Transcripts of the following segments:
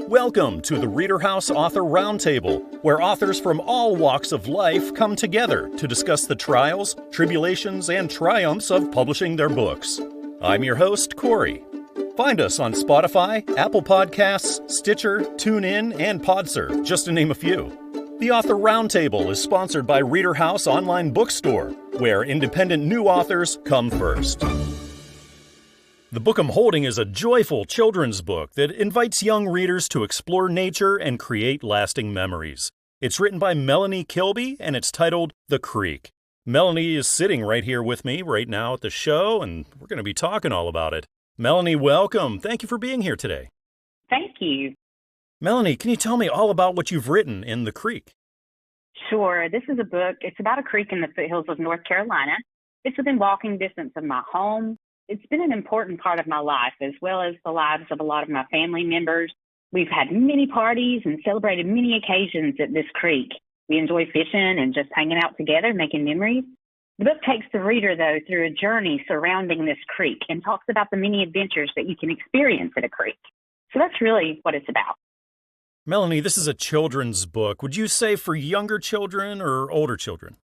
Welcome to the ReaderHouse Author Roundtable, where authors from all walks of life come together to discuss the trials, tribulations, and triumphs of publishing their books. I'm your host, Corey. Find us on Spotify, Apple Podcasts, Stitcher, TuneIn, and Podserve, just to name a few. The Author Roundtable is sponsored by ReaderHouse Online Bookstore, where independent new authors come first. The book I'm holding is a joyful children's book that invites young readers to explore nature and create lasting memories. It's written by Melonie Kilby, and it's titled The Creek. Melonie is sitting right here with me right now at the show, and we're going to be talking all about it. Melonie, welcome. Thank you for being here today. Thank you. Melonie, can you tell me all about what you've written in The Creek? Sure. This is a book. It's about a creek in the foothills of North Carolina. It's within walking distance of my home. It's been an important part of my life, as well as the lives of a lot of my family members. We've had many parties and celebrated many occasions at this creek. We enjoy fishing and just hanging out together, making memories. The book takes the reader, though, through a journey surrounding this creek and talks about the many adventures that you can experience at a creek. So that's really what it's about. Melonie, this is a children's book. Would you say for younger children or older children?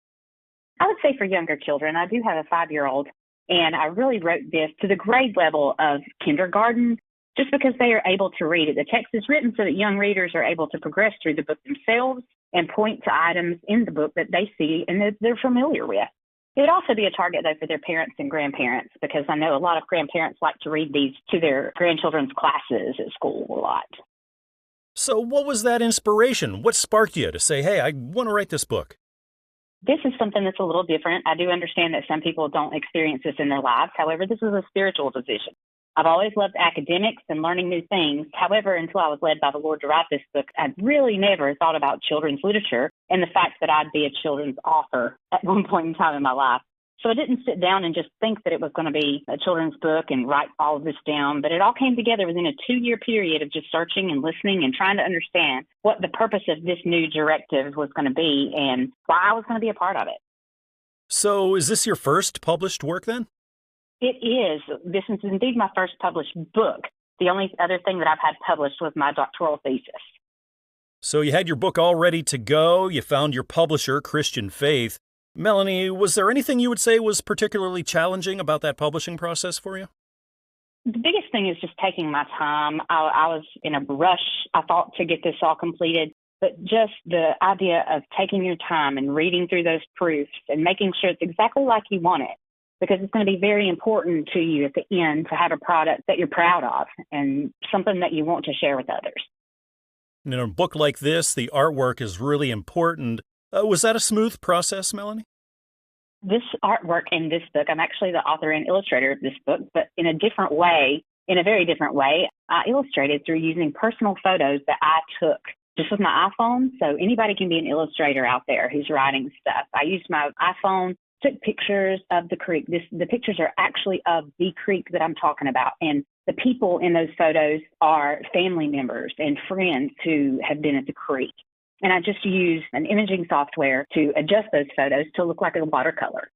I would say for younger children. I do have a 5-year-old. And I really wrote this to the grade level of kindergarten, just because they are able to read it. The text is written so that young readers are able to progress through the book themselves and point to items in the book that they see and that they're familiar with. It would also be a target, though, for their parents and grandparents, because I know a lot of grandparents like to read these to their grandchildren's classes at school a lot. So what was that inspiration? What sparked you to say, hey, I want to write this book? This is something that's a little different. I do understand that some people don't experience this in their lives. However, this is a spiritual decision. I've always loved academics and learning new things. However, until I was led by the Lord to write this book, I'd really never thought about children's literature and the fact that I'd be a children's author at one point in time in my life. So I didn't sit down and just think that it was going to be a children's book and write all of this down, but it all came together within a 2-year period of just searching and listening and trying to understand what the purpose of this new directive was going to be and why I was going to be a part of it. So is this your first published work then? It is. This is indeed my first published book. The only other thing that I've had published was my doctoral thesis. So you had your book all ready to go. You found your publisher, Christian Faith. Melonie, was there anything you would say was particularly challenging about that publishing process for you? The biggest thing is just taking my time. I was in a rush, I thought, to get this all completed, but just the idea of taking your time and reading through those proofs and making sure it's exactly like you want it, because it's going to be very important to you at the end to have a product that you're proud of and something that you want to share with others. In a book like this, the artwork is really important. Was that a smooth process, Melonie? This artwork in this book, I'm actually the author and illustrator of this book, but in a different way, in a very different way. I illustrated through using personal photos that I took just with my iPhone. So anybody can be an illustrator out there who's writing stuff. I used my iPhone, took pictures of the creek. The pictures are actually of the creek that I'm talking about. And the people in those photos are family members and friends who have been at the creek. And I just use an imaging software to adjust those photos to look like a watercolor.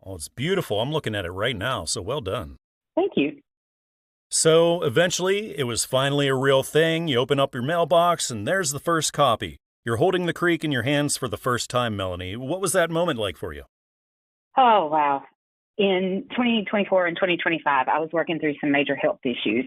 Oh, it's beautiful. I'm looking at it right now, so well done. Thank you. So eventually, it was finally a real thing. You open up your mailbox, and there's the first copy. You're holding the creek in your hands for the first time, Melonie. What was that moment like for you? Oh, wow. In 2024 and 2025, I was working through some major health issues.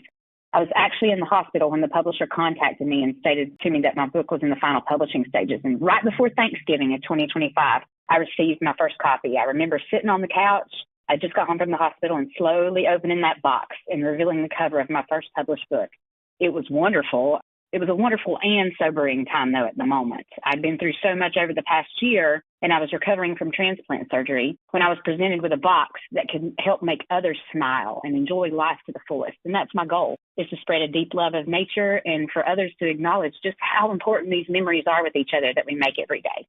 I was actually in the hospital when the publisher contacted me and stated to me that my book was in the final publishing stages. And right before Thanksgiving of 2025, I received my first copy. I remember sitting on the couch. I just got home from the hospital and slowly opening that box and revealing the cover of my first published book. It was wonderful. It was a wonderful and sobering time, though, at the moment. I'd been through so much over the past year, and I was recovering from transplant surgery when I was presented with a box that could help make others smile and enjoy life to the fullest. And that's my goal, is to spread a deep love of nature and for others to acknowledge just how important these memories are with each other that we make every day.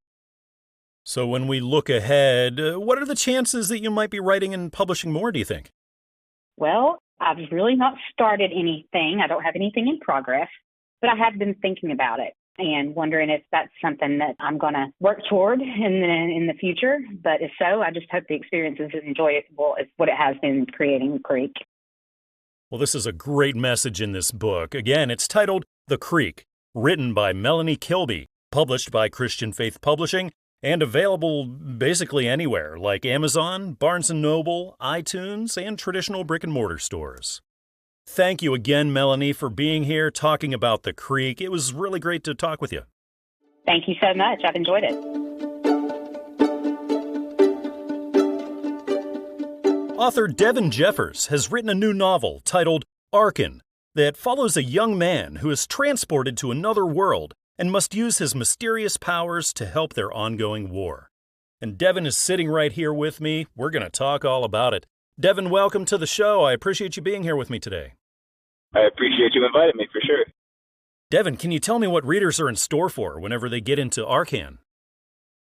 So when we look ahead, what are the chances that you might be writing and publishing more, do you think? Well, I've really not started anything. I don't have anything in progress. But I have been thinking about it and wondering if that's something that I'm going to work toward in the future. But if so, I just hope the experience is as enjoyable as what it has been creating the creek. Well, this is a great message in this book. Again, it's titled The Creek, written by Melonie Kilby, published by Christian Faith Publishing, and available basically anywhere like Amazon, Barnes & Noble, iTunes, and traditional brick-and-mortar stores. Thank you again, Melonie, for being here talking about The Creek. It was really great to talk with you. Thank you so much. I've enjoyed it. Author Devon Jeffers has written a new novel titled Arkin that follows a young man who is transported to another world and must use his mysterious powers to help their ongoing war. And Devon is sitting right here with me. We're going to talk all about it. Devon, welcome to the show. I appreciate you being here with me today. I appreciate you inviting me, for sure. Devon, can you tell me what readers are in store for whenever they get into Arkin?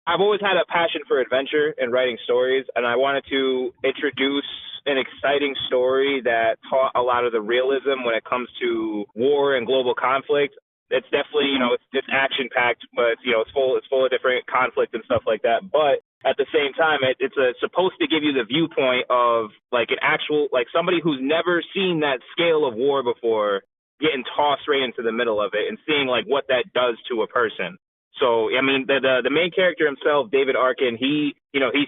I've always had a passion for adventure and writing stories, and I wanted to introduce an exciting story that taught a lot of the realism when it comes to war and global conflict. It's definitely, it's action-packed, but, it's full of different conflict and stuff like that. But at the same time, it's supposed to give you the viewpoint of, somebody who's never seen that scale of war before getting tossed right into the middle of it and seeing, what that does to a person. So, the main character himself, David Arkin, he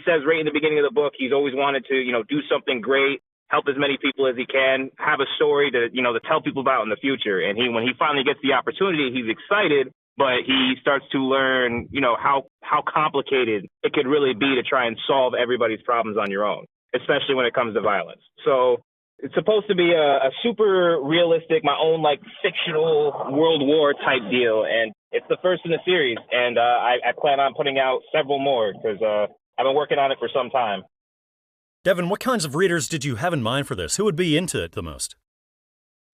says right in the beginning of the book, he's always wanted to, do something great, help as many people as he can, have a story to tell people about in the future. And when he finally gets the opportunity, he's excited, but he starts to learn, how complicated it could really be to try and solve everybody's problems on your own, especially when it comes to violence. So it's supposed to be a super realistic, my own fictional World War type deal. And it's the first in the series. And I plan on putting out several more because I've been working on it for some time. Devon, what kinds of readers did you have in mind for this? Who would be into it the most?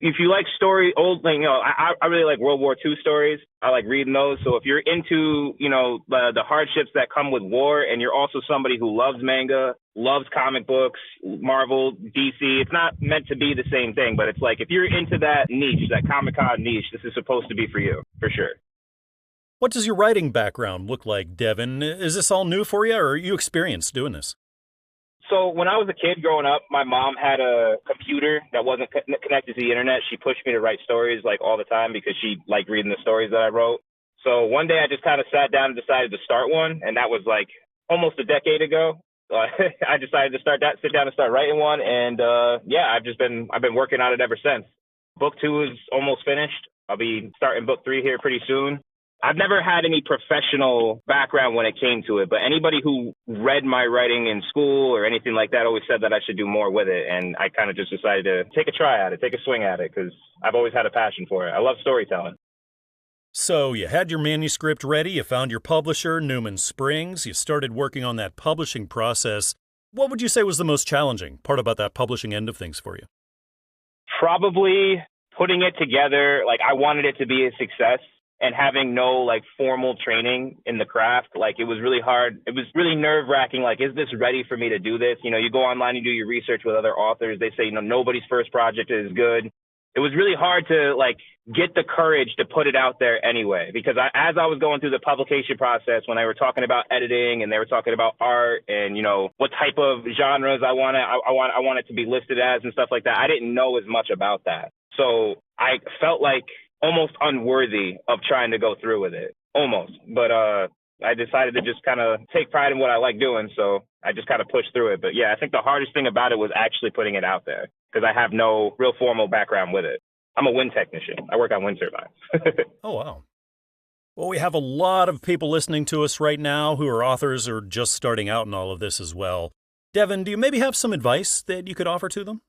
If you like I really like World War II stories. I like reading those. So if you're into, the hardships that come with war, and you're also somebody who loves manga, loves comic books, Marvel, DC, it's not meant to be the same thing, but it's if you're into that niche, that Comic-Con niche, this is supposed to be for you, for sure. What does your writing background look like, Devon? Is this all new for you, or are you experienced doing this? So when I was a kid growing up, my mom had a computer that wasn't connected to the internet. She pushed me to write stories all the time because she liked reading the stories that I wrote. So one day I just kind of sat down and decided to start one. And that was almost a decade ago. I decided to sit down and start writing one. And I've been working on it ever since. Book 2 is almost finished. I'll be starting book 3 here pretty soon. I've never had any professional background when it came to it, but anybody who read my writing in school or anything like that always said that I should do more with it. And I kind of just decided to take a try at it, take a swing at it, because I've always had a passion for it. I love storytelling. So you had your manuscript ready, you found your publisher, Newman Springs, you started working on that publishing process. What would you say was the most challenging part about that publishing end of things for you? Probably putting it together. I wanted it to be a success. And having no formal training in the craft, it was really hard. It was really nerve wracking. Is this ready for me to do this? You go online and do your research with other authors. They say, nobody's first project is good. It was really hard to get the courage to put it out there anyway, because as I was going through the publication process, when they were talking about editing and they were talking about art and, what type of genres I want it to be listed as and stuff like that, I didn't know as much about that. So I felt almost unworthy of trying to go through with it, almost. But I decided to just kind of take pride in what I like doing, so I just kind of pushed through it. But yeah, I think the hardest thing about it was actually putting it out there, because I have no real formal background with it. I'm a wind technician. I work on wind turbines. Oh, wow. Well, we have a lot of people listening to us right now who are authors or just starting out in all of this as well. Devon, do you maybe have some advice that you could offer to them?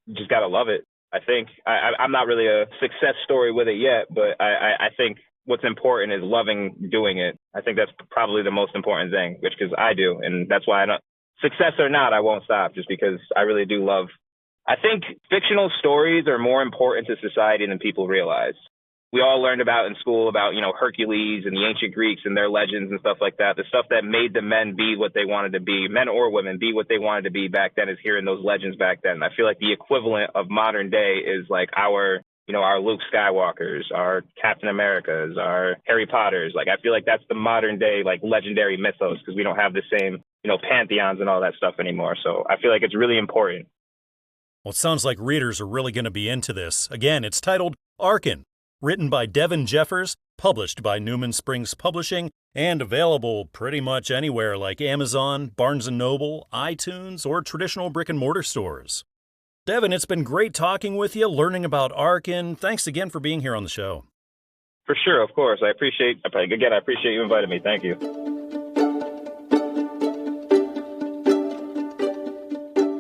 You just got to love it. I think I'm not really a success story with it yet, but I think what's important is loving doing it. I think that's probably the most important thing, because I do. And that's why success or not, I won't stop, just because I really do love. I think fictional stories are more important to society than people realize. We all learned about in school about, Hercules and the ancient Greeks and their legends and stuff like that. The stuff that made the men be what they wanted to be, men or women, be what they wanted to be back then, is hearing those legends back then. I feel like the equivalent of modern day is our Luke Skywalkers, our Captain Americas, our Harry Potters. I feel like that's the modern day, legendary mythos, because we don't have the same, pantheons and all that stuff anymore. So I feel like it's really important. Well, it sounds like readers are really going to be into this. Again, it's titled Arkin, written by Devon Jeffers, published by Newman Springs Publishing, and available pretty much anywhere like Amazon, Barnes & Noble, iTunes, or traditional brick-and-mortar stores. Devon, it's been great talking with you, learning about ARC, and thanks again for being here on the show. For sure, of course. I appreciate you inviting me. Thank you.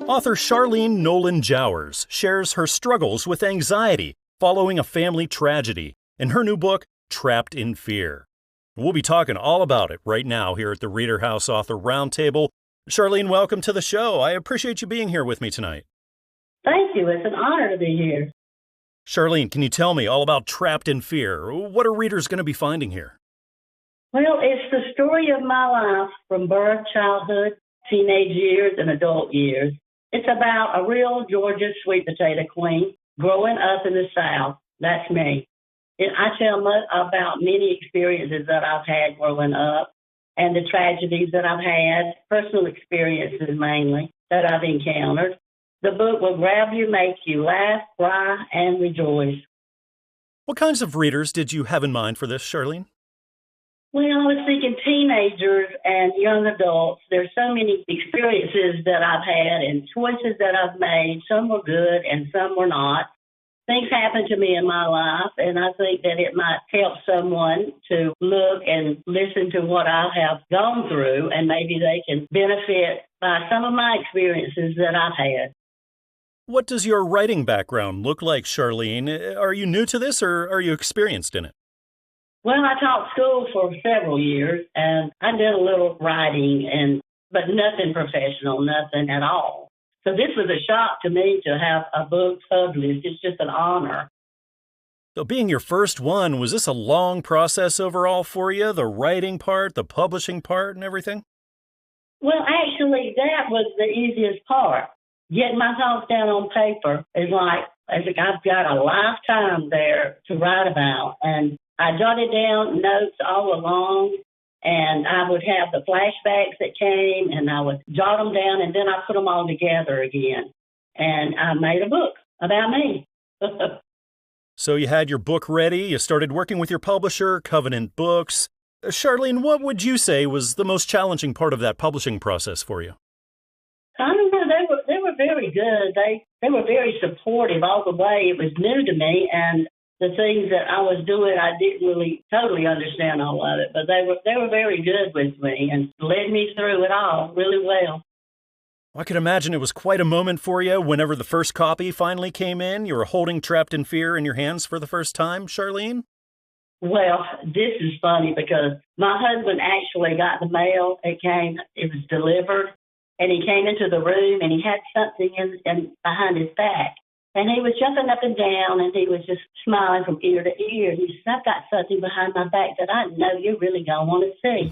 Author Sharlene Nolan Jowers shares her struggles with anxiety following a family tragedy in her new book, Trapped in Fear. We'll be talking all about it right now here at the ReaderHouse Author Roundtable. Sharlene, welcome to the show. I appreciate you being here with me tonight. Thank you. It's an honor to be here. Sharlene, can you tell me all about Trapped in Fear? What are readers going to be finding here? Well, it's the story of my life from birth, childhood, teenage years, and adult years. It's about a real Georgia sweet potato queen growing up in the South. That's me. I tell about many experiences that I've had growing up and the tragedies that I've had, personal experiences mainly that I've encountered. The book will grab you, make you laugh, cry, and rejoice. What kinds of readers did you have in mind for this, Sharlene? Well, I was thinking teenagers and young adults. There's so many experiences that I've had and choices that I've made. Some were good and some were not. Things happened to me in my life, and I think that it might help someone to look and listen to what I have gone through, and maybe they can benefit by some of my experiences that I've had. What does your writing background look like, Sharlene? Are you new to this, or are you experienced in it? Well, I taught school for several years, and I did a little writing, but nothing professional, nothing at all. So this was a shock to me to have a book published. It's just an honor. So being your first one, was this a long process overall for you, the writing part, the publishing part, and everything? Well, actually, that was the easiest part. Getting my thoughts down on paper is like I've got a lifetime there to write about, and I jotted down notes all along, and I would have the flashbacks that came, and I would jot them down, and then I put them all together again. And I made a book about me. So you had your book ready, you started working with your publisher, Covenant Books. Sharlene, what would you say was the most challenging part of that publishing process for you? I don't know. They were very good. They were very supportive all the way. It was new to me, and the things that I was doing, I didn't really totally understand all of it, but they were very good with me and led me through it all really well. I can imagine it was quite a moment for you whenever the first copy finally came in. You were holding Trapped in Fear in your hands for the first time, Sharlene? Well, this is funny because my husband actually got the mail. It was delivered, and he came into the room, and he had something in behind his back. And he was jumping up and down, and he was just smiling from ear to ear. He said, "I've got something behind my back that I know you're really going to want to see."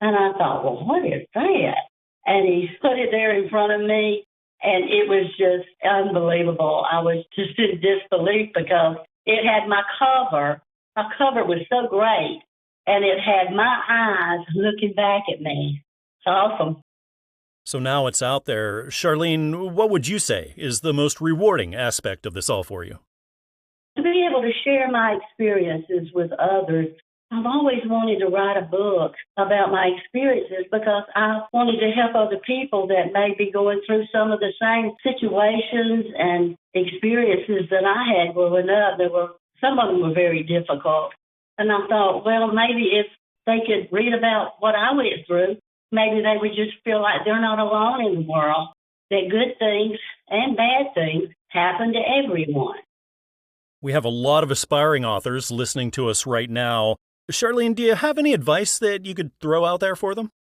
And I thought, well, what is that? And he put it there in front of me, and it was just unbelievable. I was just in disbelief because it had my cover. My cover was so great, and it had my eyes looking back at me. It's awesome. So now it's out there. Sharlene, what would you say is the most rewarding aspect of this all for you? To be able to share my experiences with others. I've always wanted to write a book about my experiences because I wanted to help other people that may be going through some of the same situations and experiences that I had growing up. Some of them were very difficult. And I thought, well, maybe if they could read about what I went through, maybe they would just feel like they're not alone in the world, that good things and bad things happen to everyone. We have a lot of aspiring authors listening to us right now. Sharlene, do you have any advice that you could throw out there for them?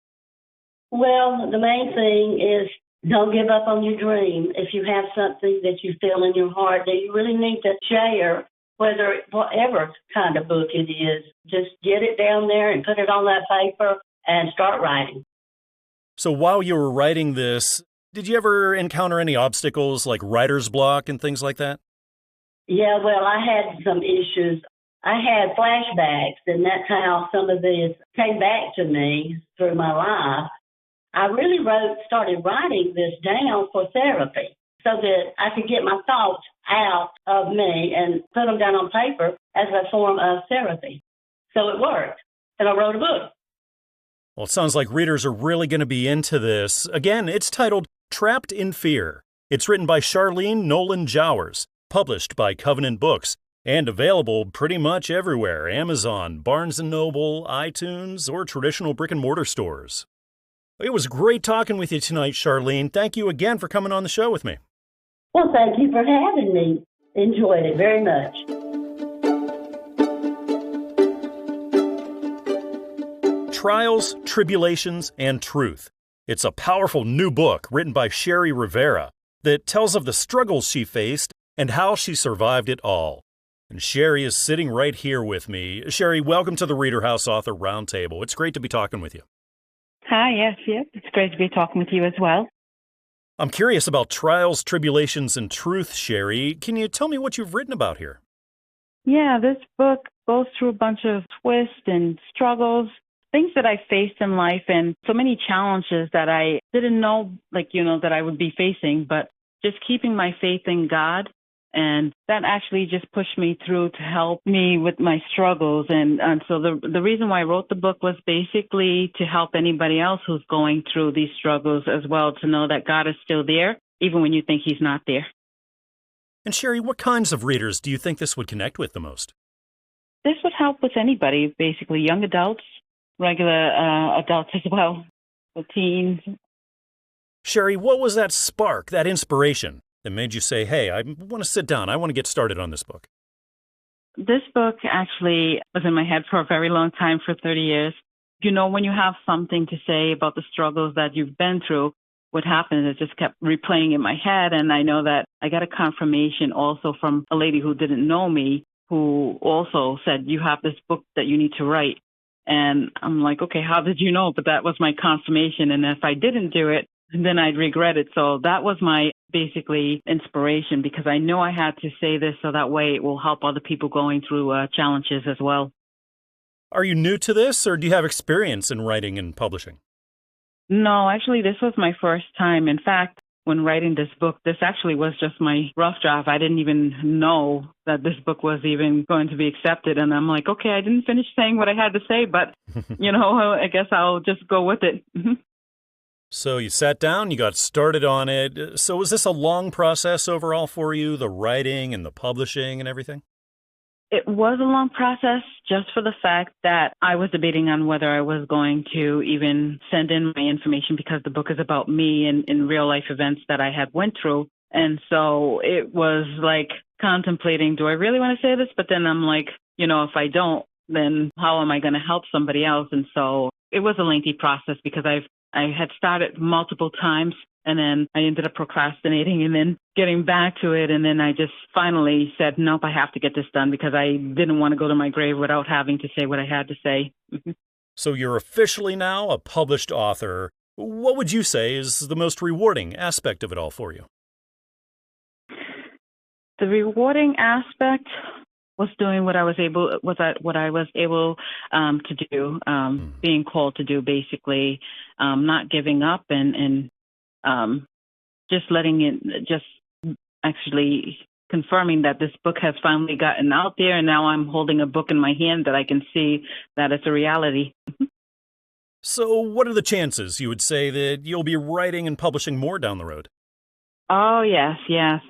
Well, the main thing is don't give up on your dream. If you have something that you feel in your heart that you really need to share, whatever kind of book it is, just get it down there and put it on that paper and start writing. So while you were writing this, did you ever encounter any obstacles like writer's block and things like that? Yeah, well, I had some issues. I had flashbacks, and that's how some of this came back to me through my life. I really started writing this down for therapy. so that I could get my thoughts out of me and put them down on paper as a form of therapy. So it worked, and I wrote a book. Well, it sounds like readers are really going to be into this. Again, it's titled Trapped in Fear. It's written by Sharlene, Nolan, Jowers, published by Covenant Books, and available pretty much everywhere: Amazon, Barnes & Noble, iTunes, or traditional brick-and-mortar stores. It was great talking with you tonight, Sharlene. Thank you again for coming on the show with me. Well, thank you for having me. Enjoyed it very much. Trials, Tribulations, and Truth. It's a powerful new book written by Sherry Rivera that tells of the struggles she faced and how she survived it all. And Sherry is sitting right here with me. Sherry, welcome to the ReaderHouse Author Roundtable. It's great to be talking with you. Hi, yes. It's great to be talking with you as well. I'm curious about Trials, Tribulations, and Truth, Sherry. Can you tell me what you've written about here? Yeah, this book goes through a bunch of twists and struggles, things that I faced in life, and so many challenges that I didn't know, that I would be facing, but just keeping my faith in God. And that actually just pushed me through to help me with my struggles. And so the reason why I wrote the book was basically to help anybody else who's going through these struggles as well, to know that God is still there, even when you think he's not there. And Sherry, what kinds of readers do you think this would connect with the most? This would help with anybody, basically young adults, regular adults as well, with teens. Sherry, what was that spark, that inspiration that made you say, hey, I want to sit down, I want to get started on this book? This book actually was in my head for a very long time, for 30 years. When you have something to say about the struggles that you've been through, what happened is it just kept replaying in my head. And I know that I got a confirmation also from a lady who didn't know me, who also said, you have this book that you need to write. And I'm like, okay, how did you know? But that was my confirmation. And if I didn't do it, then I'd regret it. So that was my basically inspiration, because I know I had to say this so that way it will help other people going through challenges as well. Are you new to this, or do you have experience in writing and publishing? No, actually, this was my first time. In fact, when writing this book, this actually was just my rough draft. I didn't even know that this book was even going to be accepted. And I'm like, okay, I didn't finish saying what I had to say, but, I guess I'll just go with it. So you sat down, you got started on it. So was this a long process overall for you, the writing and the publishing and everything? It was a long process, just for the fact that I was debating on whether I was going to even send in my information, because the book is about me and in real life events that I had went through. And so it was like contemplating, do I really want to say this? But then I'm like, if I don't, then how am I going to help somebody else? And so it was a lengthy process, because I had started multiple times, and then I ended up procrastinating and then getting back to it. And then I just finally said, nope, I have to get this done, because I didn't want to go to my grave without having to say what I had to say. So you're officially now a published author. What would you say is the most rewarding aspect of it all for you? The rewarding aspect was doing what I was able to do, being called to do, basically, not giving up and just letting it, just actually confirming that this book has finally gotten out there, and now I'm holding a book in my hand that I can see that it's a reality. So what are the chances, you would say, that you'll be writing and publishing more down the road? Oh, yes.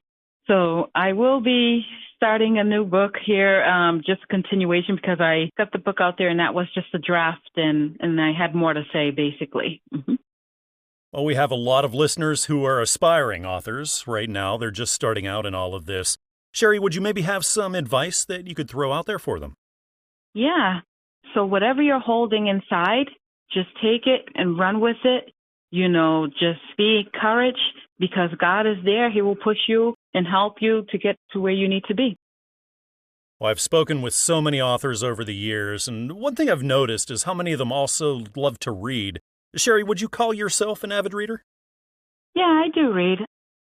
So I will be starting a new book here, just a continuation, because I got the book out there and that was just a draft, and I had more to say, basically. Well, we have a lot of listeners who are aspiring authors right now. They're just starting out in all of this. Sherry, would you maybe have some advice that you could throw out there for them? Yeah. So whatever you're holding inside, just take it and run with it. Just be encouraged, because God is there. He will push you and help you to get to where you need to be. Well, I've spoken with so many authors over the years, and one thing I've noticed is how many of them also love to read. Sherry, would you call yourself an avid reader? Yeah, I do read.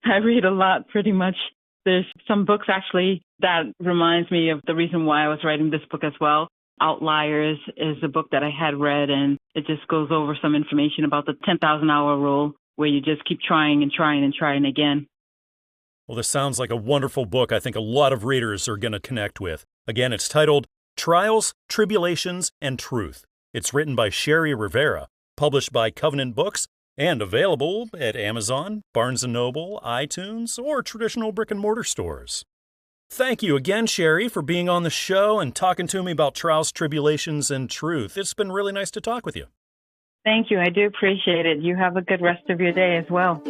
I read a lot, pretty much. There's some books, actually, that reminds me of the reason why I was writing this book as well. Outliers is a book that I had read, and it just goes over some information about the 10,000-hour rule, where you just keep trying and trying and trying again. Well, this sounds like a wonderful book I think a lot of readers are going to connect with. Again, it's titled Trials, Tribulations, and Truth. It's written by Sherry Rivera, published by Covenant Books, and available at Amazon, Barnes & Noble, iTunes, or traditional brick-and-mortar stores. Thank you again, Sherry, for being on the show and talking to me about Trials, Tribulations, and Truth. It's been really nice to talk with you. Thank you. I do appreciate it. You have a good rest of your day as well.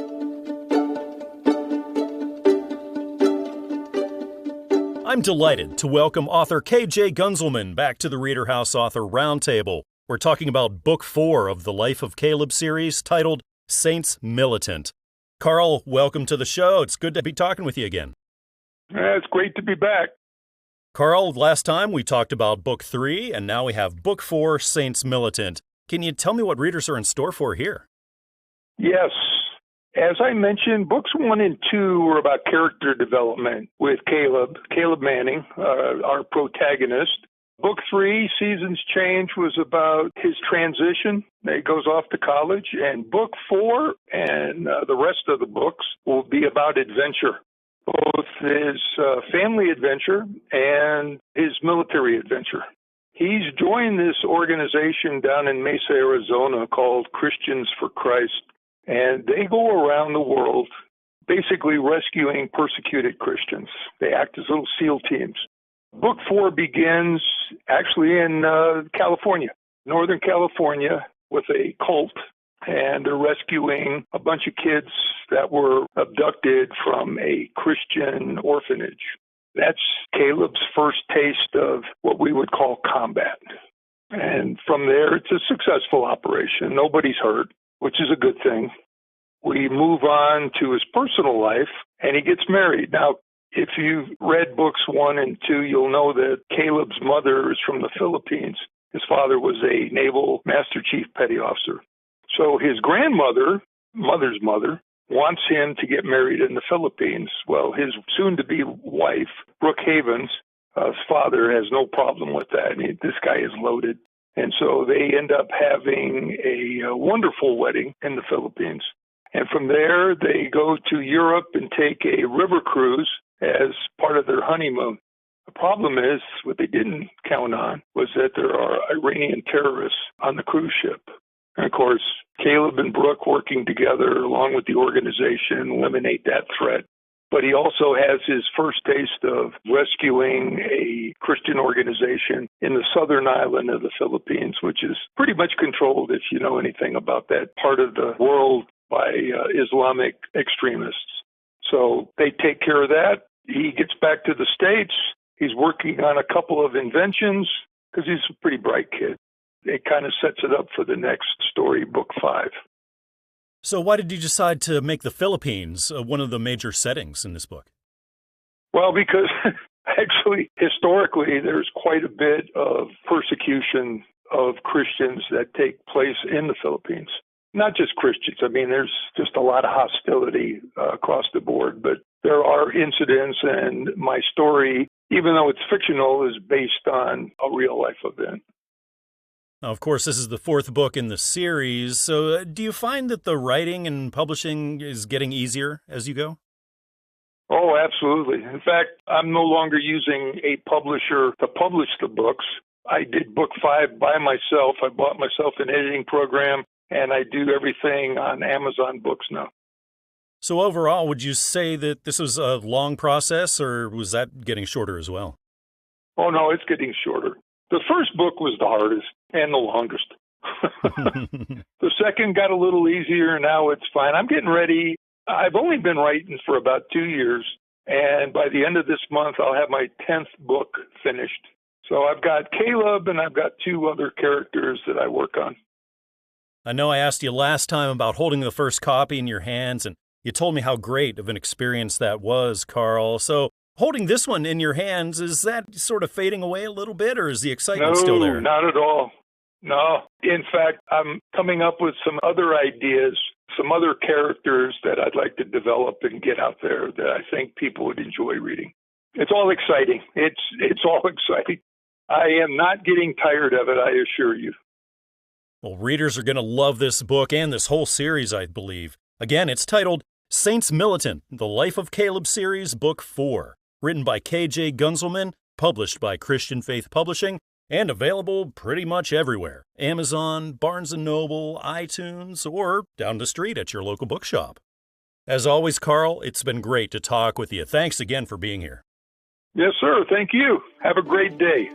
I'm delighted to welcome author K.J. Gunzelman back to the ReaderHouse Author Roundtable. We're talking about Book 4 of the Life of Caleb series, titled Saints Militant. Carl, welcome to the show. It's good to be talking with you again. It's great to be back. Carl, last time we talked about Book 3, and now we have Book 4, Saints Militant. Can you tell me what readers are in store for here? Yes. As I mentioned, books 1 and 2 were about character development with Caleb Manning, our protagonist. Book 3, Seasons Change, was about his transition. He goes off to college. And Book 4 and the rest of the books will be about adventure, both his family adventure and his military adventure. He's joined this organization down in Mesa, Arizona called Christians for Christ. And they go around the world basically rescuing persecuted Christians. They act as little SEAL teams. Book 4 begins actually in California, Northern California, with a cult. And they're rescuing a bunch of kids that were abducted from a Christian orphanage. That's Caleb's first taste of what we would call combat. And from there, it's a successful operation. Nobody's hurt, which is a good thing. We move on to his personal life, and he gets married. Now, if you've read books 1 and 2, you'll know that Caleb's mother is from the Philippines. His father was a naval master chief petty officer. So his grandmother, mother's mother, wants him to get married in the Philippines. Well, his soon-to-be wife, Brooke Havens, his father has no problem with that. I mean, this guy is loaded. And so they end up having a wonderful wedding in the Philippines. And from there, they go to Europe and take a river cruise as part of their honeymoon. The problem is, what they didn't count on was that there are Iranian terrorists on the cruise ship. And of course, Caleb and Brooke working together along with the organization eliminate that threat. But he also has his first taste of rescuing a Christian organization in the southern island of the Philippines, which is pretty much controlled, if you know anything about that part of the world, by Islamic extremists. So they take care of that. He gets back to the States. He's working on a couple of inventions because he's a pretty bright kid. It kind of sets it up for the next story, Book 5. So why did you decide to make the Philippines one of the major settings in this book? Well, because actually, historically, there's quite a bit of persecution of Christians that take place in the Philippines. Not just Christians. I mean, there's just a lot of hostility across the board, but there are incidents, and my story, even though it's fictional, is based on a real-life event. Now, of course, this is the 4th book in the series, so do you find that the writing and publishing is getting easier as you go? Oh, absolutely. In fact, I'm no longer using a publisher to publish the books. I did Book 5 by myself. I bought myself an editing program, and I do everything on Amazon Books now. So overall, would you say that this was a long process, or was that getting shorter as well? Oh, no, it's getting shorter. The first book was the hardest and the longest. The second got a little easier. Now it's fine. I'm getting ready. I've only been writing for about 2 years, and by the end of this month, I'll have my 10th book finished. So I've got Caleb, and I've got 2 other characters that I work on. I know I asked you last time about holding the first copy in your hands, and you told me how great of an experience that was, Carl. So holding this one in your hands, is that sort of fading away a little bit, or is the excitement still there? No, not at all. No. In fact, I'm coming up with some other ideas, some other characters that I'd like to develop and get out there that I think people would enjoy reading. It's all exciting. It's all exciting. I am not getting tired of it, I assure you. Well, readers are going to love this book and this whole series, I believe. Again, it's titled Saints Militant, The Life of Caleb Series, Book 4, written by K.J. Gunzelman, published by Christian Faith Publishing, and available pretty much everywhere. Amazon, Barnes & Noble, iTunes, or down the street at your local bookshop. As always, Carl, it's been great to talk with you. Thanks again for being here. Yes, sir. Thank you. Have a great day.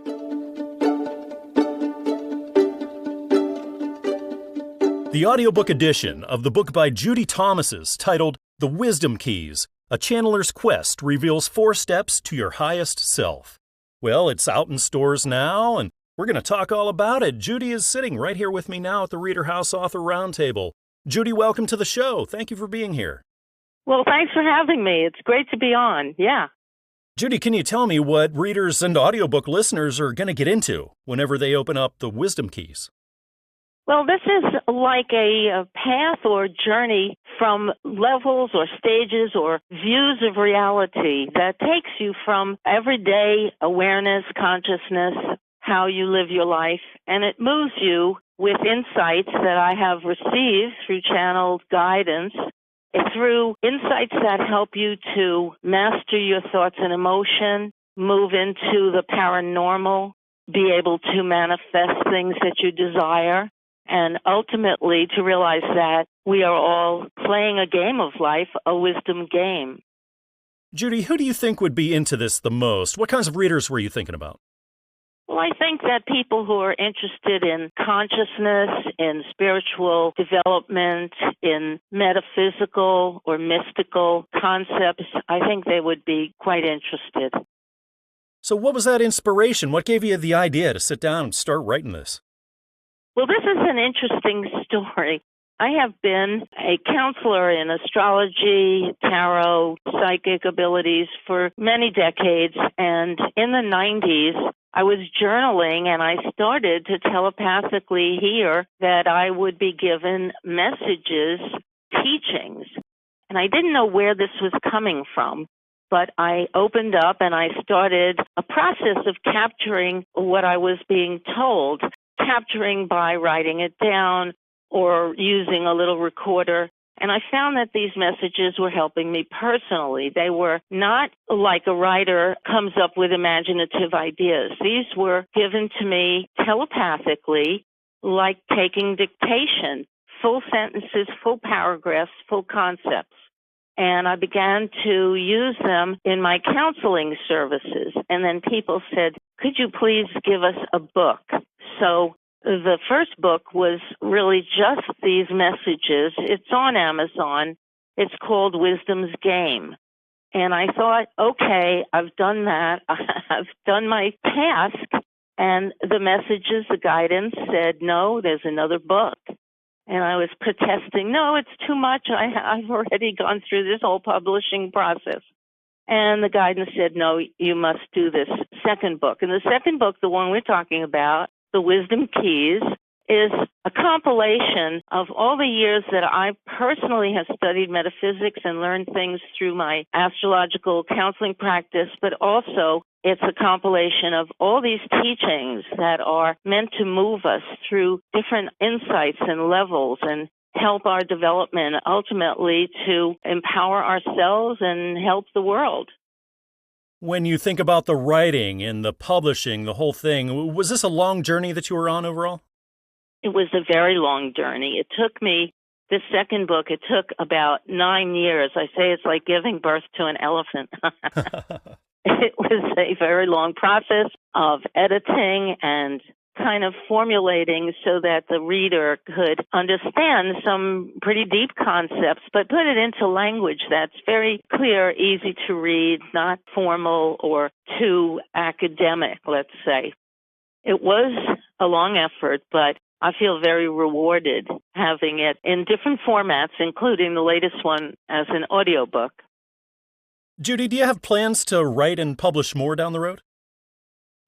The audiobook edition of the book by Judi Thomases, titled The Wisdom Keys, A Channeler's Quest Reveals 4 Steps to Your Highest Self. Well, it's out in stores now, and we're going to talk all about it. Judi is sitting right here with me now at the ReaderHouse Author Roundtable. Judi, welcome to the show. Thank you for being here. Well, thanks for having me. It's great to be on. Yeah. Judi, can you tell me what readers and audiobook listeners are going to get into whenever they open up the Wisdom Keys? Well, this is like a path or journey from levels or stages or views of reality that takes you from everyday awareness, consciousness, how you live your life, and it moves you with insights that I have received through channeled guidance, through insights that help you to master your thoughts and emotion, move into the paranormal, be able to manifest things that you desire, and ultimately to realize that we are all playing a game of life, a wisdom game. Judi, who do you think would be into this the most? What kinds of readers were you thinking about? Well, I think that people who are interested in consciousness, in spiritual development, in metaphysical or mystical concepts, I think they would be quite interested. So what was that inspiration? What gave you the idea to sit down and start writing this? Well, this is an interesting story. I have been a counselor in astrology, tarot, psychic abilities for many decades, and in the 90s, I was journaling and I started to telepathically hear that I would be given messages, teachings, and I didn't know where this was coming from. But I opened up and I started a process of capturing what I was being told, capturing by writing it down or using a little recorder. And I found that these messages were helping me personally. They were not like a writer comes up with imaginative ideas. These were given to me telepathically, like taking dictation, full sentences, full paragraphs, full concepts. And I began to use them in my counseling services. And then people said, could you please give us a book? So the first book was really just these messages. It's on Amazon. It's called Wisdom's Game. And I thought, okay, I've done that. I've done my task. And the messages, the guidance said, no, there's another book. And I was protesting, no, it's too much. I've already gone through this whole publishing process. And the guidance said, no, you must do this second book. And the second book, the one we're talking about, The Wisdom Keys, is a compilation of all the years that I personally have studied metaphysics and learned things through my astrological counseling practice, but also it's a compilation of all these teachings that are meant to move us through different insights and levels and help our development ultimately to empower ourselves and help the world. When you think about the writing and the publishing, the whole thing, was this a long journey that you were on overall? It was a very long journey. It took me, this second book, it took about 9 years. I say it's like giving birth to an elephant. It was a very long process of editing and kind of formulating so that the reader could understand some pretty deep concepts, but put it into language that's very clear, easy to read, not formal or too academic, let's say. It was a long effort, but I feel very rewarded having it in different formats, including the latest one as an audiobook. Judi, do you have plans to write and publish more down the road?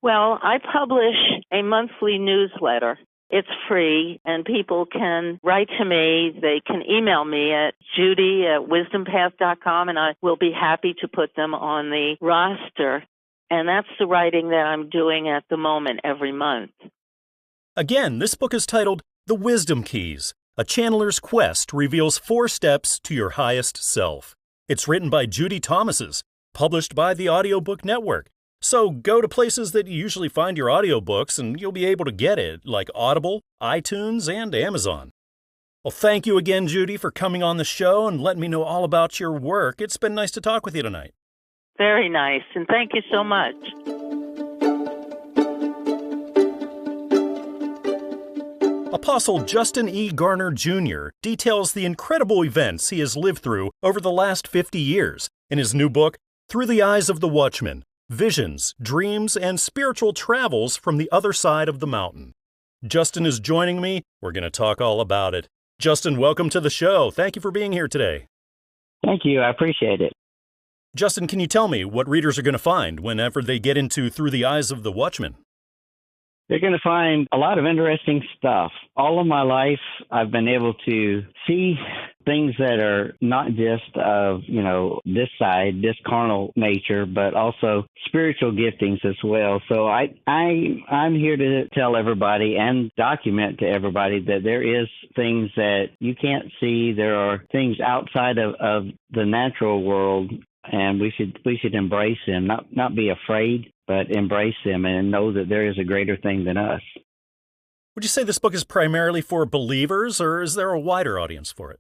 Well, I publish a monthly newsletter. It's free, and people can write to me. They can email me at judy@wisdompath.com, and I will be happy to put them on the roster. And that's the writing that I'm doing at the moment every month. Again, this book is titled The Wisdom Keys, A Channeler's Quest reveals 4 steps to your highest self. It's written by Judi Thomases, published by the Audiobook Network. So go to places that you usually find your audiobooks and you'll be able to get it, like Audible, iTunes, and Amazon. Well, thank you again, Judi, for coming on the show and letting me know all about your work. It's been nice to talk with you tonight. Very nice, and thank you so much. Apostle Justin E. Garner, Jr. details the incredible events he has lived through over the last 50 years in his new book, Through the Eyes of the Watchman: Visions, Dreams, and Spiritual Travels from the Other Side of the Mountain. Justin is joining me. We're going to talk all about it. Justin, welcome to the show. Thank you for being here today. Thank you. I appreciate it. Justin, can you tell me what readers are going to find whenever they get into Through the Eyes of the Watchman? They're going to find a lot of interesting stuff. All of my life, I've been able to see things that are not just of, this side, this carnal nature, but also spiritual giftings as well. So I'm here to tell everybody and document to everybody that there is things that you can't see. There are things outside of the natural world, and we should embrace them, not be afraid, but embrace them and know that there is a greater thing than us. Would you say this book is primarily for believers, or is there a wider audience for it?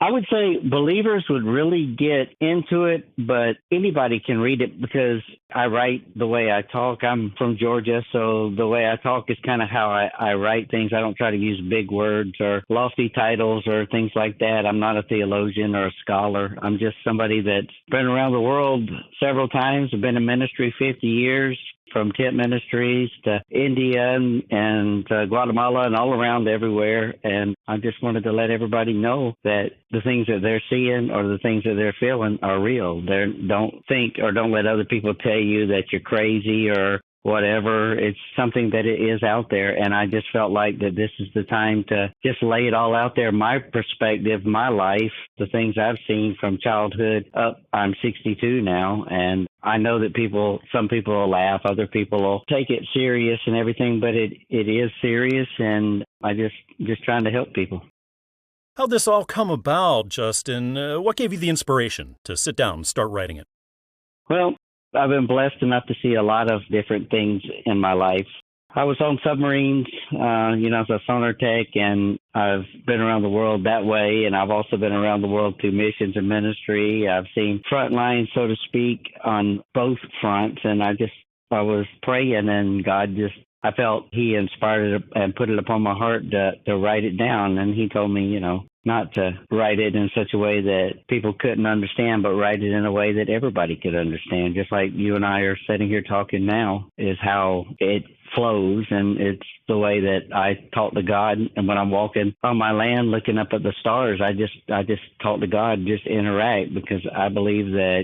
I would say believers would really get into it, but anybody can read it because I write the way I talk. I'm from Georgia, so the way I talk is kind of how I write things. I don't try to use big words or lofty titles or things like that. I'm not a theologian or a scholar. I'm just somebody that's been around the world several times. I've been in ministry 50 years. From tent ministries to India and Guatemala and all around everywhere. And I just wanted to let everybody know that the things that they're seeing or the things that they're feeling are real. Don't think or don't let other people tell you that you're crazy or whatever. It's something that it is out there. And I just felt like that this is the time to just lay it all out there. My perspective, my life, the things I've seen from childhood up. I'm 62 now, and I know that some people will laugh, other people will take it serious and everything, but it is serious, and I just trying to help people. How'd this all come about, Justin? What gave you the inspiration to sit down and start writing it? Well, I've been blessed enough to see a lot of different things in my life. I was on submarines, as a sonar tech, and I've been around the world that way, and I've also been around the world through missions and ministry. I've seen front lines, so to speak, on both fronts, and I was praying, and I felt He inspired it and put it upon my heart to write it down, and He told me, not to write it in such a way that people couldn't understand, but write it in a way that everybody could understand. Just like you and I are sitting here talking now is how it flows, and it's the way that I talk to God. And when I'm walking on my land looking up at the stars, I just talk to God, just interact, because I believe that,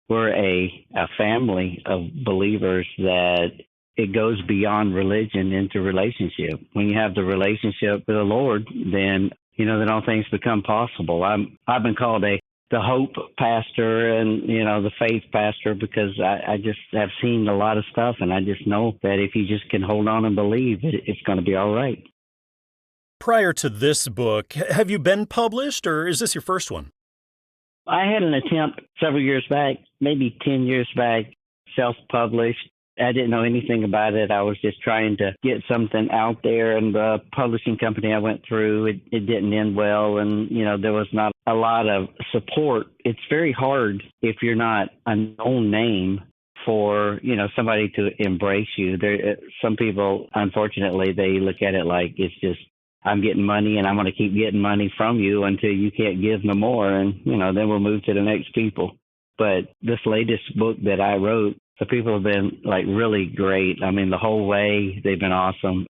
we're a family of believers that it goes beyond religion into relationship. When you have the relationship with the Lord, then then all things become possible. I've been called the hope pastor and, the faith pastor because I just have seen a lot of stuff, and I just know that if you just can hold on and believe, it's going to be all right. Prior to this book, have you been published, or is this your first one? I had an attempt several years back, maybe 10 years back, self-published. I didn't know anything about it. I was just trying to get something out there, and the publishing company I went through, it didn't end well, and, there was not a lot of support. It's very hard if you're not a known name for, somebody to embrace you. Some people, unfortunately, they look at it like it's just, I'm getting money and I'm going to keep getting money from you until you can't give no more, and, then we'll move to the next people. But this latest book that I wrote, the people have been really great. I mean, the whole way, they've been awesome.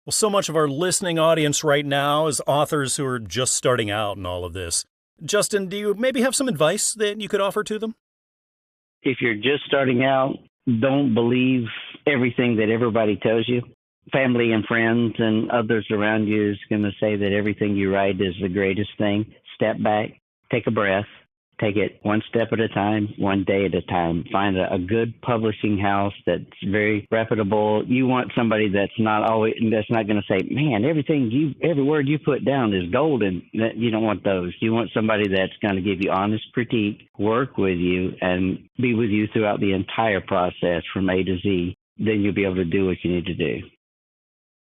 Well, so much of our listening audience right now is authors who are just starting out in all of this. Justin, do you maybe have some advice that you could offer to them? If you're just starting out, don't believe everything that everybody tells you. Family and friends and others around you is going to say that everything you write is the greatest thing. Step back, take a breath, take it one step at a time, one day at a time. Find a good publishing house that's very reputable. You want somebody that's not going to say, man, every word you put down is golden. You don't want those. You want somebody that's going to give you honest critique, work with you, and be with you throughout the entire process from A to Z. Then you'll be able to do what you need to do.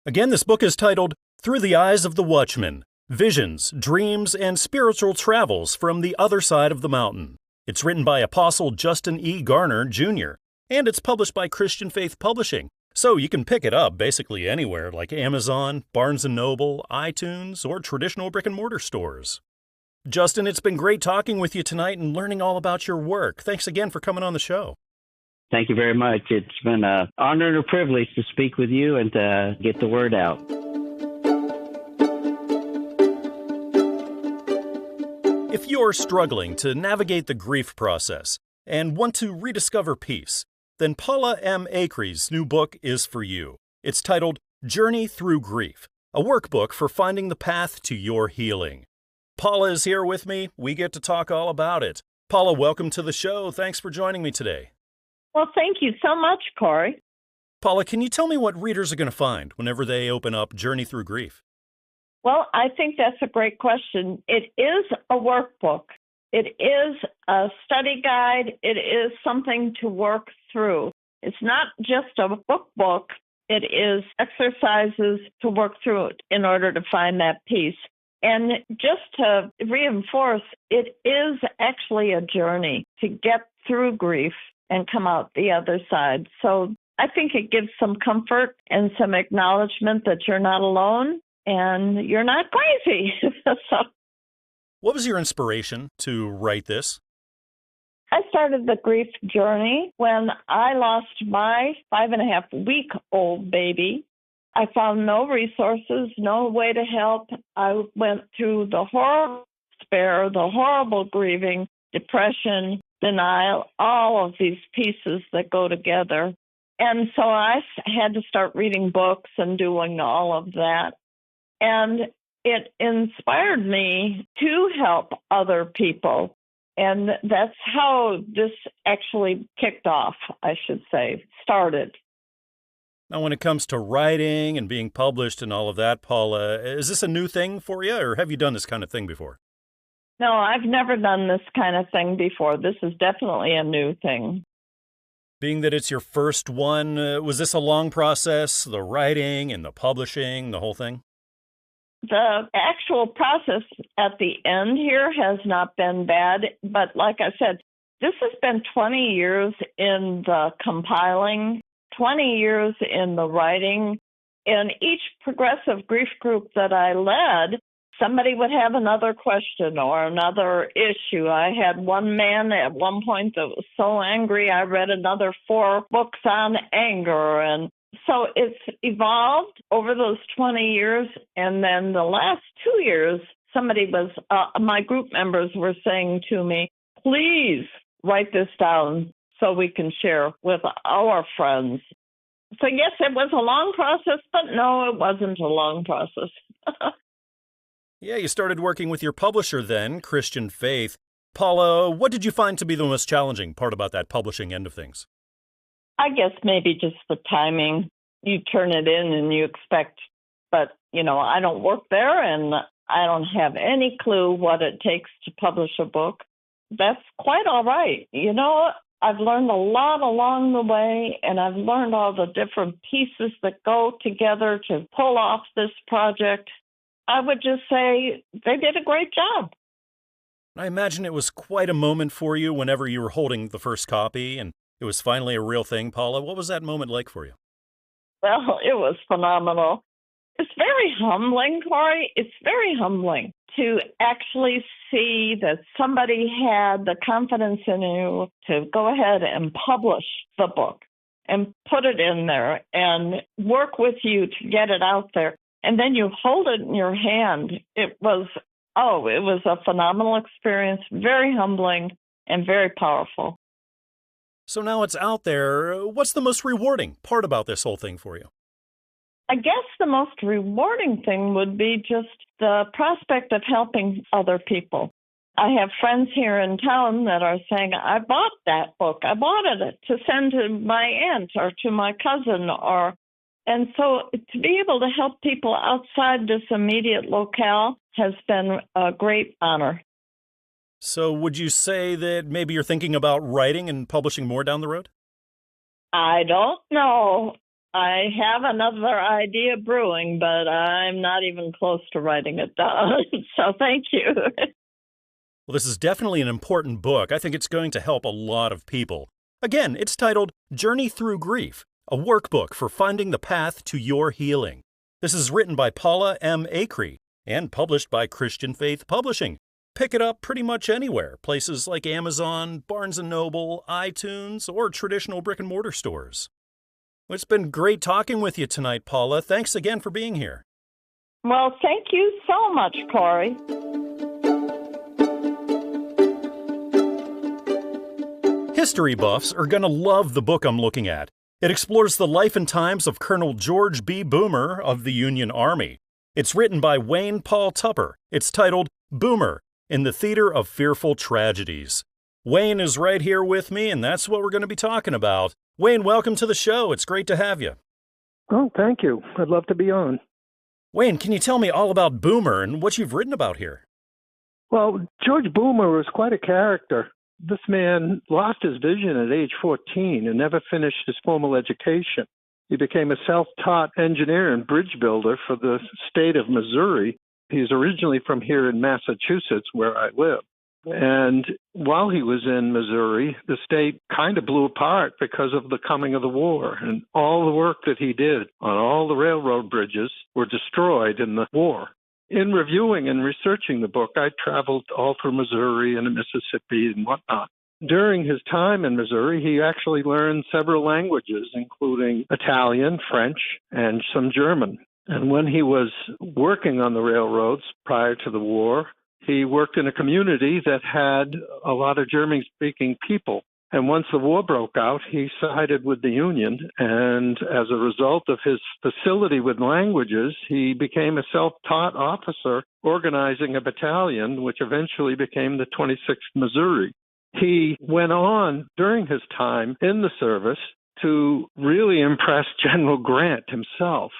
Again, this book is titled Through the Eyes of the Watchman: Visions, Dreams, and Spiritual Travels from the Other Side of the Mountain. It's written by Apostle Justin E. Garner, Jr., and it's published by Christian Faith Publishing. So you can pick it up basically anywhere like Amazon, Barnes & Noble, iTunes, or traditional brick-and-mortar stores. Justin, it's been great talking with you tonight and learning all about your work. Thanks again for coming on the show. Thank you very much. It's been an honor and a privilege to speak with you and to get the word out. If you're struggling to navigate the grief process and want to rediscover peace, then Paula M. Acree's new book is for you. It's titled Journey Through Grief, a workbook for finding the path to your healing. Paula is here with me. We get to talk all about it. Paula, welcome to the show. Thanks for joining me today. Well, thank you so much, Corey. Paula, can you tell me what readers are going to find whenever they open up Journey Through Grief? Well, I think that's a great question. It is a workbook. It is a study guide. It is something to work through. It's not just a book. It is exercises to work through it in order to find that peace. And just to reinforce, it is actually a journey to get through grief and come out the other side. So I think it gives some comfort and some acknowledgement that you're not alone and you're not crazy. What was your inspiration to write this? I started the grief journey when I lost my 5.5-week-old baby. I found no resources, no way to help. I went through the horrible despair, the horrible grieving, depression, denial, all of these pieces that go together. And so I had to start reading books and doing all of that. And it inspired me to help other people. And that's how this actually kicked off, I should say, started. Now, when it comes to writing and being published and all of that, Paula, is this a new thing for you, or have you done this kind of thing before? No, I've never done this kind of thing before. This is definitely a new thing. Being that it's your first one, was this a long process, the writing and the publishing, the whole thing? The actual process at the end here has not been bad, but like I said, this has been 20 years in the compiling, 20 years in the writing. In each progressive grief group that I led, somebody would have another question or another issue. I had one man at one point that was so angry, I read another 4 books on anger. And so it's evolved over those 20 years. And then the last 2 years, somebody was, my group members were saying to me, please write this down so we can share with our friends. So yes, it was a long process, but no, it wasn't a long process. Yeah, you started working with your publisher then, Christian Faith. Paula, what did you find to be the most challenging part about that publishing end of things? I guess maybe just the timing. You turn it in and you expect, but, I don't work there and I don't have any clue what it takes to publish a book. That's quite all right. I've learned a lot along the way, and I've learned all the different pieces that go together to pull off this project. I would just say they did a great job. I imagine it was quite a moment for you whenever you were holding the first copy and it was finally a real thing. Paula, what was that moment like for you? Well, it was phenomenal. It's very humbling, Corey. It's very humbling to actually see that somebody had the confidence in you to go ahead and publish the book and put it in there and work with you to get it out there. And then you hold it in your hand. It was a phenomenal experience, very humbling and very powerful. So now it's out there. What's the most rewarding part about this whole thing for you? I guess the most rewarding thing would be just the prospect of helping other people. I have friends here in town that are saying, I bought that book. I bought it to send to my aunt or to my cousin. And so to be able to help people outside this immediate locale has been a great honor. So would you say that maybe you're thinking about writing and publishing more down the road? I don't know. I have another idea brewing, but I'm not even close to writing it down. So thank you. Well, this is definitely an important book. I think it's going to help a lot of people. Again, it's titled Journey Through Grief, a workbook for finding the path to your healing. This is written by Paula M. Acree and published by Christian Faith Publishing. Pick it up pretty much anywhere, places like Amazon, Barnes & Noble, iTunes, or traditional brick-and-mortar stores. It's been great talking with you tonight, Paula. Thanks again for being here. Well, thank you so much, Corey. History buffs are going to love the book I'm looking at. It explores the life and times of Colonel George B. Boomer of the Union Army. It's written by Wayne Paul Tupper. It's titled Boomer, in the Theater of Fearful Tragedies. Wayne is right here with me, and that's what we're going to be talking about. Wayne, welcome to the show. It's great to have you. Oh, thank you. I'd love to be on. Wayne, can you tell me all about Boomer and what you've written about here? Well, George Boomer was quite a character. This man lost his vision at age 14 and never finished his formal education. He became a self-taught engineer and bridge builder for the state of Missouri. He's originally from here in Massachusetts, where I live. And while he was in Missouri, the state kind of blew apart because of the coming of the war. And all the work that he did on all the railroad bridges were destroyed in the war. In reviewing and researching the book, I traveled all through Missouri and Mississippi and whatnot. During his time in Missouri, he actually learned several languages, including Italian, French, and some German. And when he was working on the railroads prior to the war, he worked in a community that had a lot of German-speaking people. And once the war broke out, he sided with the Union. And as a result of his facility with languages, he became a self-taught officer organizing a battalion, which eventually became the 26th Missouri. He went on during his time in the service to really impress General Grant himself.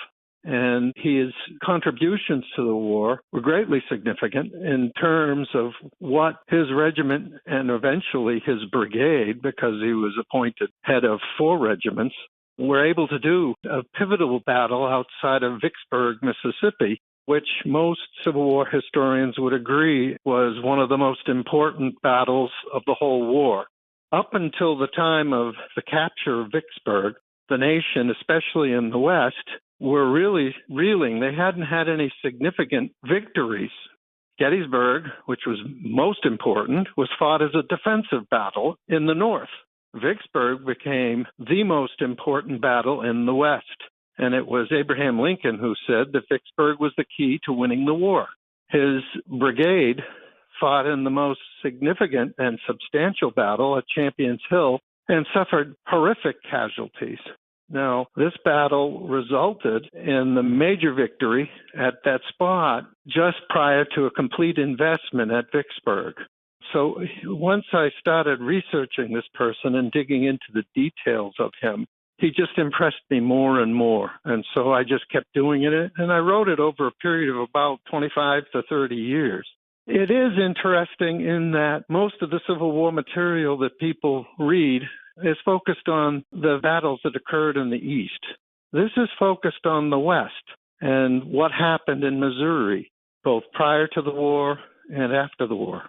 And his contributions to the war were greatly significant in terms of what his regiment and eventually his brigade, because he was appointed head of 4 regiments, were able to do a pivotal battle outside of Vicksburg, Mississippi, which most Civil War historians would agree was one of the most important battles of the whole war. Up until the time of the capture of Vicksburg, the nation, especially in the West, were really reeling. They hadn't had any significant victories. Gettysburg, which was most important, was fought as a defensive battle in the North. Vicksburg became the most important battle in the West. And it was Abraham Lincoln who said that Vicksburg was the key to winning the war. His brigade fought in the most significant and substantial battle at Champions Hill and suffered horrific casualties. Now, this battle resulted in the major victory at that spot just prior to a complete investment at Vicksburg. So once I started researching this person and digging into the details of him, he just impressed me more and more. And so I just kept doing it, and I wrote it over a period of about 25 to 30 years. It is interesting in that most of the Civil War material that people read is focused on the battles that occurred in the East. This is focused on the West and what happened in Missouri, both prior to the war and after the war.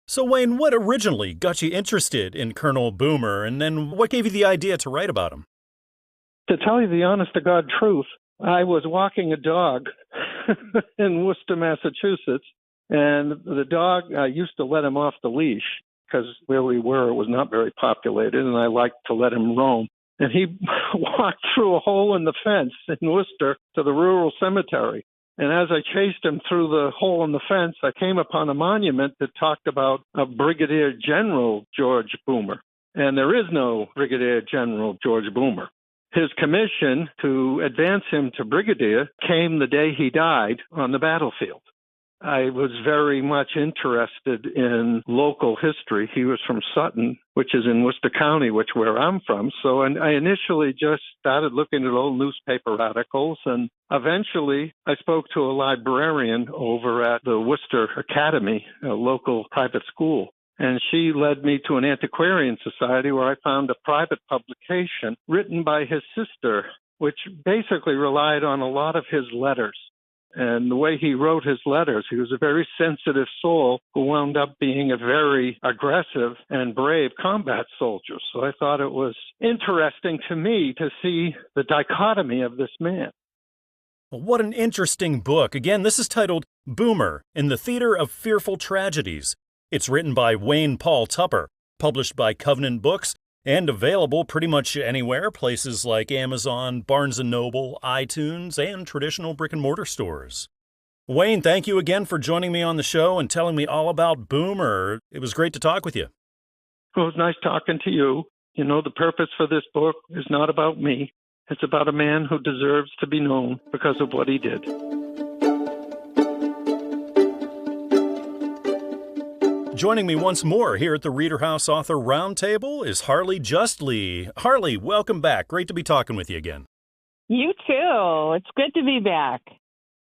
So, Wayne, what originally got you interested in Colonel Boomer, and then what gave you the idea to write about him? To tell you the honest-to-God truth, I was walking a dog in Worcester, Massachusetts, and the dog, I used to let him off the leash, because where we were, it was not very populated, and I liked to let him roam. And he walked through a hole in the fence in Worcester to the rural cemetery. And as I chased him through the hole in the fence, I came upon a monument that talked about a Brigadier General George Boomer. And there is no Brigadier General George Boomer. His commission to advance him to brigadier came the day he died on the battlefield. I was very much interested in local history. He was from Sutton, which is in Worcester County, where I'm from. So I initially just started looking at old newspaper articles, and eventually I spoke to a librarian over at the Worcester Academy, a local private school. And she led me to an antiquarian society where I found a private publication written by his sister, which basically relied on a lot of his letters. And the way he wrote his letters, he was a very sensitive soul who wound up being a very aggressive and brave combat soldier. So I thought it was interesting to me to see the dichotomy of this man. Well, what an interesting book. Again, this is titled Boomer, in the Theater of Fearful Tragedies. It's written by Wayne Paul Tupper, published by Covenant Books, and available pretty much anywhere, places like Amazon, Barnes & Noble, iTunes, and traditional brick-and-mortar stores. Wayne, thank you again for joining me on the show and telling me all about Boomer. It was great to talk with you. Well, it was nice talking to you. You know, the purpose for this book is not about me. It's about a man who deserves to be known because of what he did. Joining me once more here at the ReaderHouse Author Roundtable is Harley Justly. Harley, welcome back. Great to be talking with you again. You too. It's good to be back.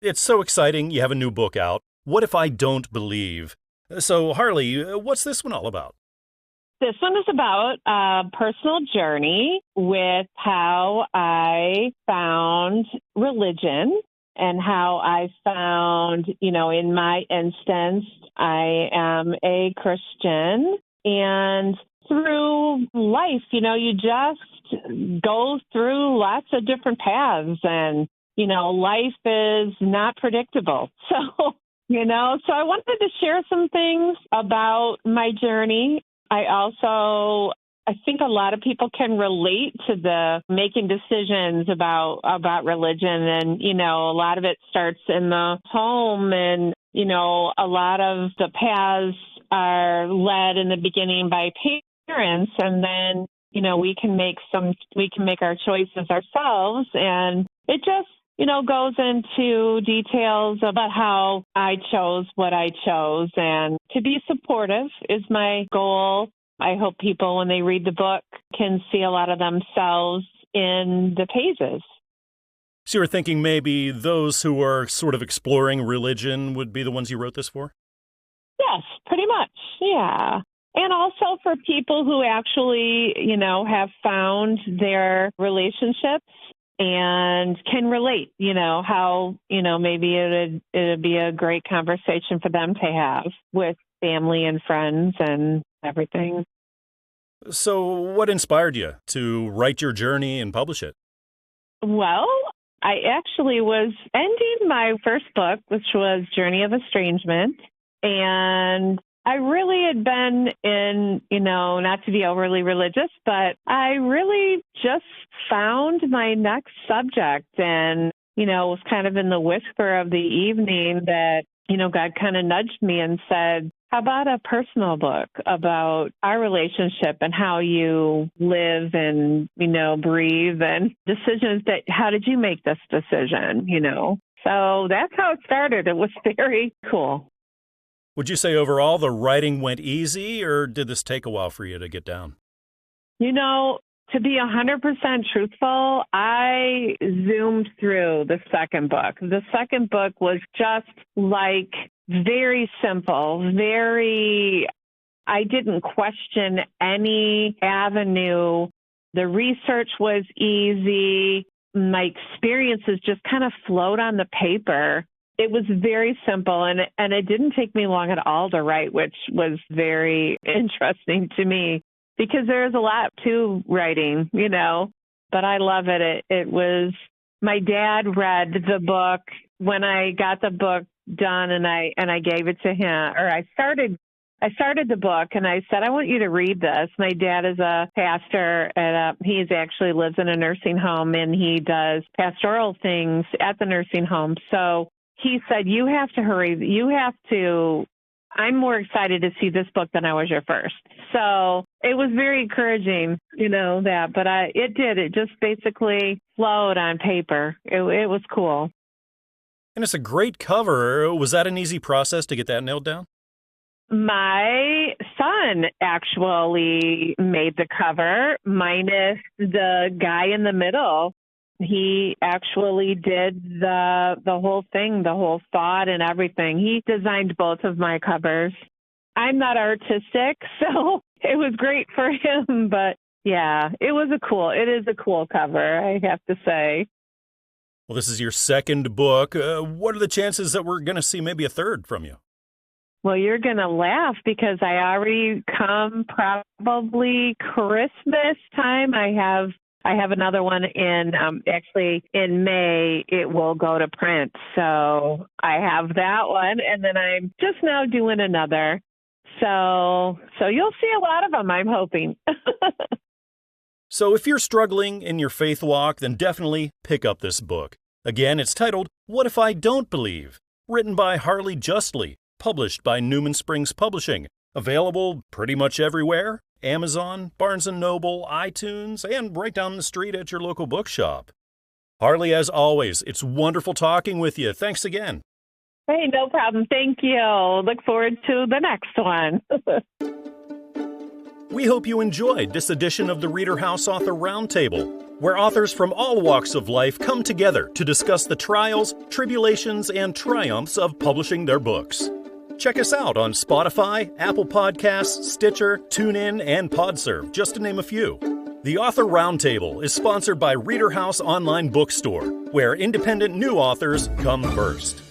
It's so exciting. You have a new book out. What If I Don't Believe? So, Harley, what's this one all about? This one is about a personal journey with how I found religion and how I found, in my instance, I am a Christian. And through life, you just go through lots of different paths. And, life is not predictable. So, so I wanted to share some things about my journey. I think a lot of people can relate to the making decisions about religion. And, a lot of it starts in the home. And, a lot of the paths are led in the beginning by parents. And then, we can make our choices ourselves. And it just, goes into details about how I chose what I chose. And to be supportive is my goal. I hope people, when they read the book, can see a lot of themselves in the pages. So you were thinking maybe those who are sort of exploring religion would be the ones you wrote this for? Yes, pretty much, yeah. And also for people who actually, have found their relationships and can relate, how, maybe it'd be a great conversation for them to have with family and friends and everything. So what inspired you to write your journey and publish it? Well, I actually was ending my first book, which was Journey of Estrangement. And I really had been in, not to be overly religious, but I really just found my next subject. And, it was kind of in the whisper of the evening that, God kind of nudged me and said, how about a personal book about our relationship and how you live and, breathe and decisions how did you make this decision, So that's how it started. It was very cool. Would you say overall the writing went easy, or did this take a while for you to get down? To be 100% truthful, I zoomed through the second book. The second book was just very simple, I didn't question any avenue. The research was easy. My experiences just kind of flowed on the paper. It was very simple, and it didn't take me long at all to write, which was very interesting to me because there's a lot to writing, but I love it. It was, my dad read the book when I got the book done, and I gave it to him, or I started the book and I said, I want you to read this. My dad is a pastor he actually lives in a nursing home, and he does pastoral things at the nursing home. So he said, you have to hurry. I'm more excited to see this book than I was your first. So it was very encouraging, that, but it just basically flowed on paper. It was cool. And it's a great cover. Was that an easy process to get that nailed down? My son actually made the cover, minus the guy in the middle. He actually did the whole thing, the whole thought and everything. He designed both of my covers. I'm not artistic, so it was great for him. But yeah, it is a cool cover, I have to say. Well, this is your second book. What are the chances that we're going to see maybe a third from you? Well, you're going to laugh because I already come probably Christmas time. I have another one actually in May, it will go to print. So I have that one. And then I'm just now doing another. So you'll see a lot of them, I'm hoping. So if you're struggling in your faith walk, then definitely pick up this book. Again, it's titled, What If I Don't Believe? Written by Harley Justly, published by Newman Springs Publishing. Available pretty much everywhere. Amazon, Barnes & Noble, iTunes, and right down the street at your local bookshop. Harley, as always, it's wonderful talking with you. Thanks again. Hey, no problem. Thank you. Look forward to the next one. We hope you enjoyed this edition of the ReaderHouse Author Roundtable, where authors from all walks of life come together to discuss the trials, tribulations, and triumphs of publishing their books. Check us out on Spotify, Apple Podcasts, Stitcher, TuneIn, and PodServe, just to name a few. The Author Roundtable is sponsored by ReaderHouse Online Bookstore, where independent new authors come first.